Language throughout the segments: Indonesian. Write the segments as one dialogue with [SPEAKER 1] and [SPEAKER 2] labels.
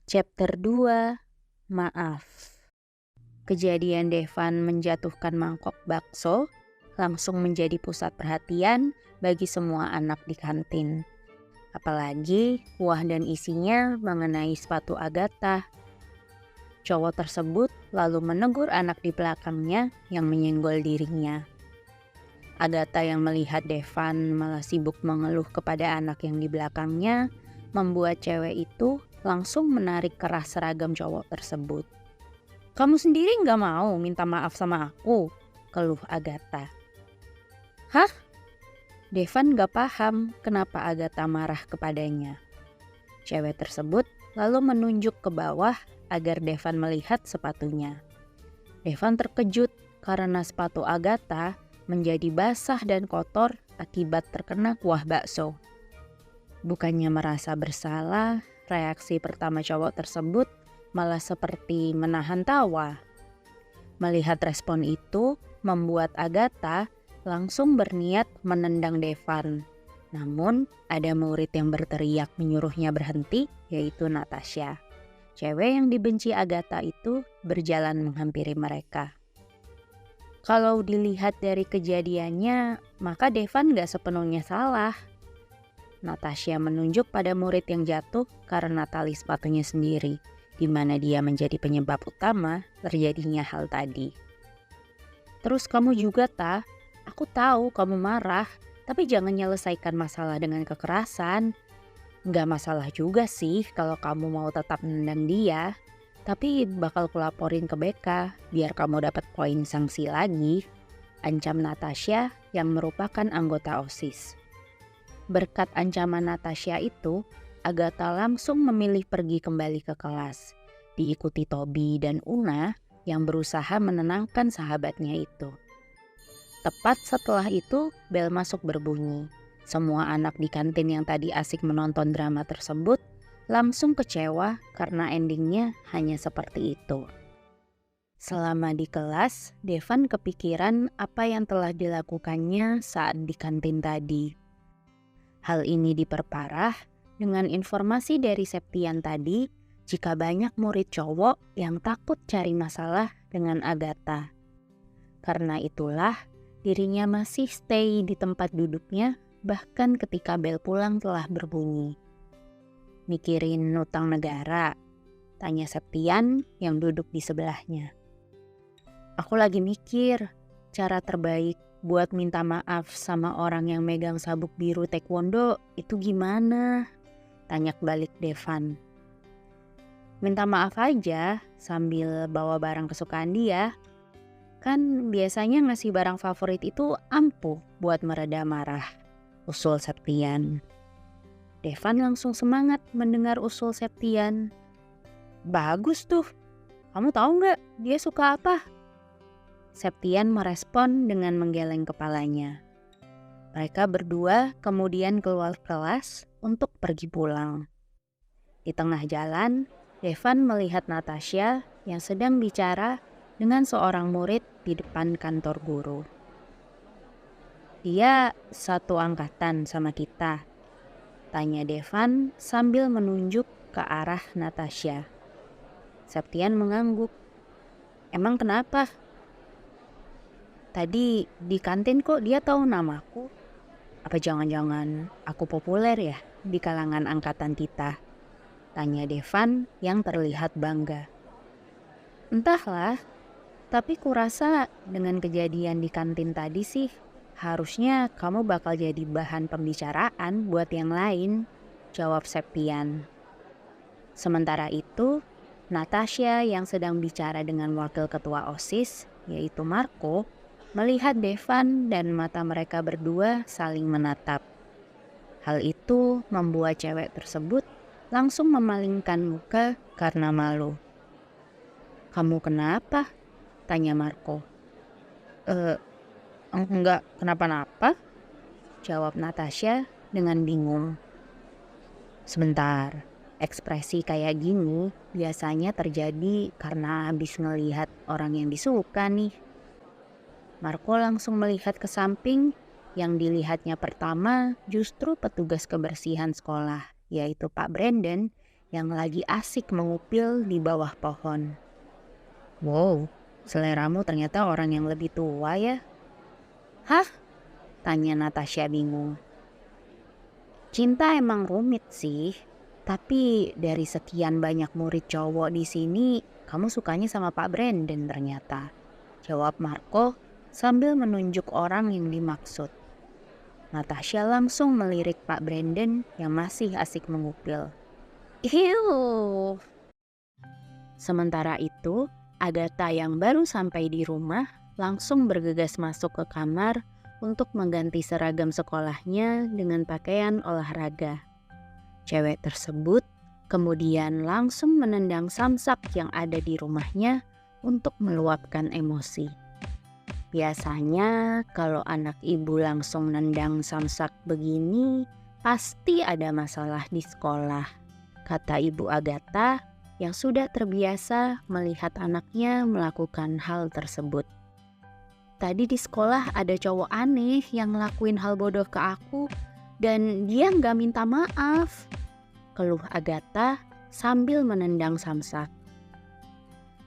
[SPEAKER 1] Chapter 2, Maaf. Kejadian Devan menjatuhkan mangkok bakso langsung menjadi pusat perhatian bagi semua anak di kantin. Apalagi kuah dan isinya mengenai sepatu Agatha. Cowok tersebut lalu menegur anak di belakangnya yang menyenggol dirinya. Agatha yang melihat Devan malah sibuk mengeluh kepada anak yang di belakangnya membuat cewek itu langsung menarik keras seragam cowok tersebut. "Kamu sendiri gak mau minta maaf sama aku?" keluh Agatha. "Hah?" Devan gak paham kenapa Agatha marah kepadanya. Cewek tersebut lalu menunjuk ke bawah agar Devan melihat sepatunya. Devan terkejut karena sepatu Agatha menjadi basah dan kotor akibat terkena kuah bakso. Bukannya merasa bersalah, reaksi pertama cowok tersebut malah seperti menahan tawa. Melihat respon itu, membuat Agatha langsung berniat menendang Devan. Namun, ada murid yang berteriak menyuruhnya berhenti, yaitu Natasha. Cewek yang dibenci Agatha itu berjalan menghampiri mereka. Kalau dilihat dari kejadiannya, maka Devan gak sepenuhnya salah. Natasha menunjuk pada murid yang jatuh karena tali sepatunya sendiri, di mana dia menjadi penyebab utama terjadinya hal tadi. "Terus kamu juga, Ta. Aku tahu kamu marah, tapi jangan nyelesaikan masalah dengan kekerasan. Nggak masalah juga sih kalau kamu mau tetap nendang dia, tapi bakal kulaporin ke BK biar kamu dapat poin sanksi lagi," ancam Natasha yang merupakan anggota OSIS. Berkat ancaman Natasha itu, Agatha langsung memilih pergi kembali ke kelas, diikuti Toby dan Una yang berusaha menenangkan sahabatnya itu. Tepat setelah itu, bel masuk berbunyi. Semua anak di kantin yang tadi asik menonton drama tersebut langsung kecewa karena endingnya hanya seperti itu. Selama di kelas, Devan kepikiran apa yang telah dilakukannya saat di kantin tadi. Hal ini diperparah dengan informasi dari Septian tadi jika banyak murid cowok yang takut cari masalah dengan Agatha. Karena itulah dirinya masih stay di tempat duduknya bahkan ketika bel pulang telah berbunyi. "Mikirin utang negara?" tanya Septian yang duduk di sebelahnya. "Aku lagi mikir cara terbaik buat minta maaf sama orang yang megang sabuk biru taekwondo itu gimana?" tanya balik Devan. "Minta maaf aja sambil bawa barang kesukaan dia. Kan biasanya ngasih barang favorit itu ampuh buat mereda marah," usul Septian. Devan langsung semangat mendengar usul Septian. "Bagus tuh. Kamu tahu nggak dia suka apa?" Septian merespon dengan menggeleng kepalanya. Mereka berdua kemudian keluar kelas untuk pergi pulang. Di tengah jalan, Devan melihat Natasha yang sedang bicara dengan seorang murid di depan kantor guru. "Dia satu angkatan sama kita?" tanya Devan sambil menunjuk ke arah Natasha. Septian mengangguk. "Emang kenapa? Tadi di kantin kok dia tahu namaku? Apa jangan-jangan aku populer ya di kalangan angkatan kita?" tanya Devan yang terlihat bangga. "Entahlah, tapi kurasa dengan kejadian di kantin tadi sih, harusnya kamu bakal jadi bahan pembicaraan buat yang lain," jawab Septian. Sementara itu, Natasha yang sedang bicara dengan wakil ketua OSIS, yaitu Marco, melihat Devan dan mata mereka berdua saling menatap. Hal itu membuat cewek tersebut langsung memalingkan muka karena malu. "Kamu kenapa?" tanya Marco. Enggak kenapa-napa," jawab Natasha dengan bingung. "Sebentar, ekspresi kayak gini biasanya terjadi karena habis ngelihat orang yang disuka nih." Marco langsung melihat ke samping. Yang dilihatnya pertama justru petugas kebersihan sekolah, yaitu Pak Brandon yang lagi asik mengupil di bawah pohon. "Wow, seleramu ternyata orang yang lebih tua ya?" "Hah?" tanya Natasha bingung. "Cinta emang rumit sih, tapi dari sekian banyak murid cowok di sini, kamu sukanya sama Pak Brandon ternyata," jawab Marco sambil menunjuk orang yang dimaksud. Natasha langsung melirik Pak Brandon yang masih asik mengupil. "Iu." Sementara itu, Agatha yang baru sampai di rumah langsung bergegas masuk ke kamar untuk mengganti seragam sekolahnya dengan pakaian olahraga. Cewek tersebut kemudian langsung menendang samsak yang ada di rumahnya untuk meluapkan emosi. Biasanya kalau anak ibu langsung nendang samsak begini, pasti ada masalah di sekolah, kata ibu Agatha yang sudah terbiasa melihat anaknya melakukan hal tersebut. "Tadi di sekolah ada cowok aneh yang ngelakuin hal bodoh ke aku dan dia nggak minta maaf," keluh Agatha sambil menendang samsak.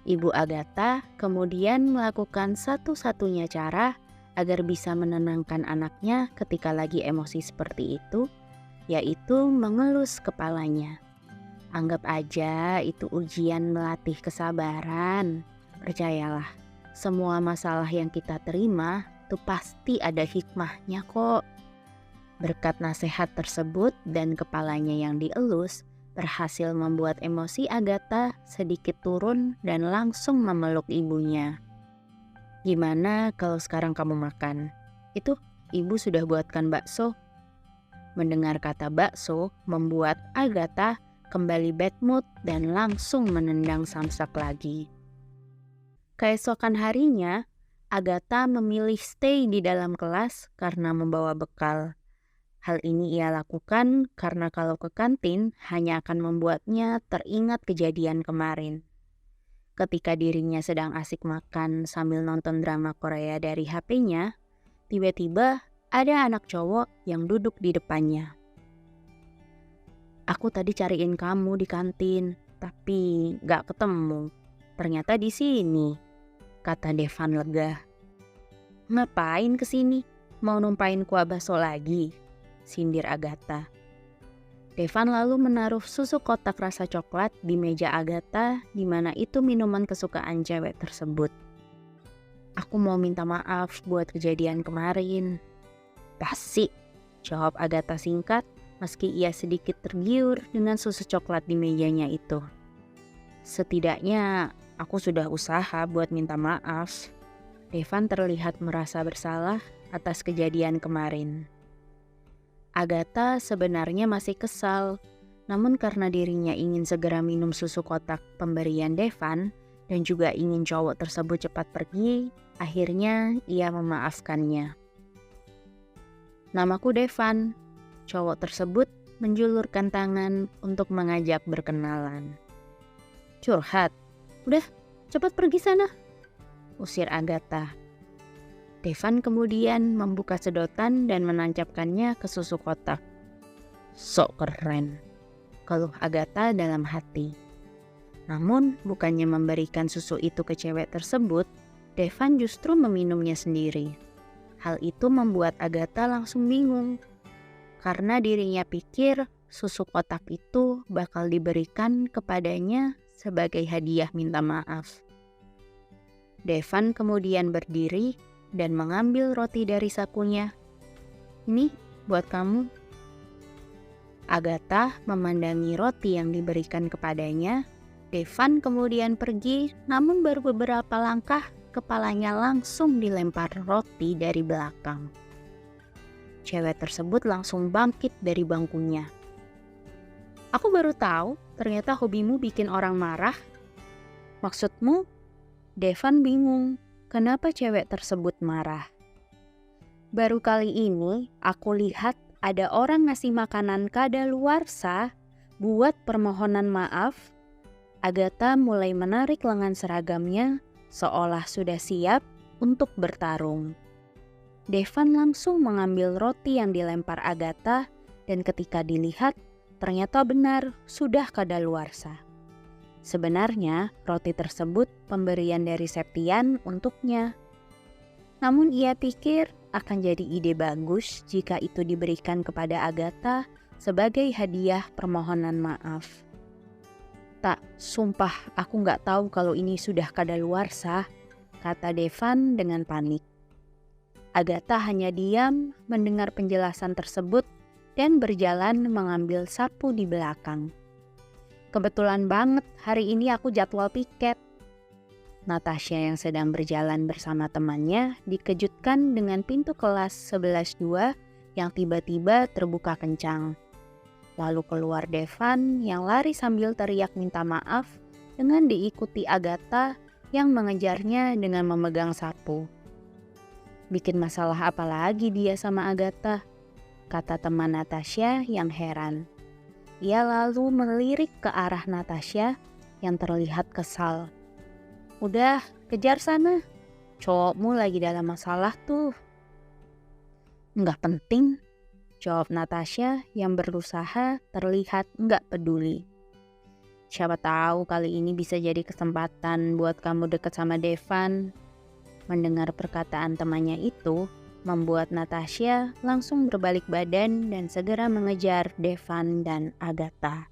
[SPEAKER 1] Ibu Agatha kemudian melakukan satu-satunya cara agar bisa menenangkan anaknya ketika lagi emosi seperti itu, yaitu mengelus kepalanya. "Anggap aja itu ujian melatih kesabaran. Percayalah, semua masalah yang kita terima tuh pasti ada hikmahnya kok." Berkat nasihat tersebut dan kepalanya yang dielus, berhasil membuat emosi Agatha sedikit turun dan langsung memeluk ibunya. "Gimana kalau sekarang kamu makan? Itu ibu sudah buatkan bakso." Mendengar kata bakso membuat Agatha kembali bad mood dan langsung menendang samsak lagi. Keesokan harinya, Agatha memilih stay di dalam kelas karena membawa bekal. Hal ini ia lakukan karena kalau ke kantin hanya akan membuatnya teringat kejadian kemarin. Ketika dirinya sedang asik makan sambil nonton drama Korea dari HP-nya, tiba-tiba ada anak cowok yang duduk di depannya. "Aku tadi cariin kamu di kantin, tapi gak ketemu. Ternyata di sini," kata Devan lega. "Ngapain kesini? Mau numpain kuah bakso lagi?" sindir Agatha. Devan lalu menaruh susu kotak rasa coklat di meja Agatha, di mana itu minuman kesukaan cewek tersebut. "Aku mau minta maaf buat kejadian kemarin." "Basi," jawab Agatha singkat, meski ia sedikit tergiur dengan susu coklat di mejanya itu. "Setidaknya aku sudah usaha buat minta maaf." Devan terlihat merasa bersalah atas kejadian kemarin. Agatha sebenarnya masih kesal, namun karena dirinya ingin segera minum susu kotak pemberian Devan dan juga ingin cowok tersebut cepat pergi, akhirnya ia memaafkannya. "Namaku Devan." Cowok tersebut menjulurkan tangan untuk mengajak berkenalan. "Curhat? Udah, cepat pergi sana," usir Agatha. Devan kemudian membuka sedotan dan menancapkannya ke susu kotak. "Sok keren," keluh Agatha dalam hati. Namun bukannya memberikan susu itu ke cewek tersebut, Devan justru meminumnya sendiri. Hal itu membuat Agatha langsung bingung, karena dirinya pikir susu kotak itu bakal diberikan kepadanya sebagai hadiah minta maaf. Devan kemudian berdiri dan mengambil roti dari sakunya. "Ini buat kamu." Agatha memandangi roti yang diberikan kepadanya. Devan kemudian pergi, namun baru beberapa langkah kepalanya langsung dilempar roti dari belakang. Cewek tersebut langsung bangkit dari bangkunya. "Aku baru tahu ternyata hobimu bikin orang marah." "Maksudmu?" Devan bingung. Kenapa cewek tersebut marah? "Baru kali ini aku lihat ada orang ngasih makanan kadaluarsa buat permohonan maaf." Agatha mulai menarik lengan seragamnya seolah sudah siap untuk bertarung. Devan langsung mengambil roti yang dilempar Agatha dan ketika dilihat ternyata benar sudah kadaluarsa. Sebenarnya roti tersebut pemberian dari Septian untuknya. Namun ia pikir akan jadi ide bagus jika itu diberikan kepada Agatha sebagai hadiah permohonan maaf. Tak, sumpah aku nggak tahu kalau ini sudah kadaluarsa, kata Devan dengan panik. Agatha hanya diam mendengar penjelasan tersebut dan berjalan mengambil sapu di belakang. Kebetulan banget hari ini aku jadwal piket. Natasha yang sedang berjalan bersama temannya dikejutkan dengan pintu kelas 11-2 yang tiba-tiba terbuka kencang. Lalu keluar Devan yang lari sambil teriak minta maaf dengan diikuti Agatha yang mengejarnya dengan memegang sapu. Bikin masalah apa lagi dia sama Agatha? Kata teman Natasha yang heran. Ia lalu melirik ke arah Natasha yang terlihat kesal. Udah, kejar sana. Cowokmu lagi dalam masalah tuh. Nggak penting, jawab Natasha yang berusaha terlihat nggak peduli. Siapa tahu kali ini bisa jadi kesempatan buat kamu deket sama Devan. Mendengar perkataan temannya itu, membuat Natasha langsung berbalik badan dan segera mengejar Devan dan Agatha.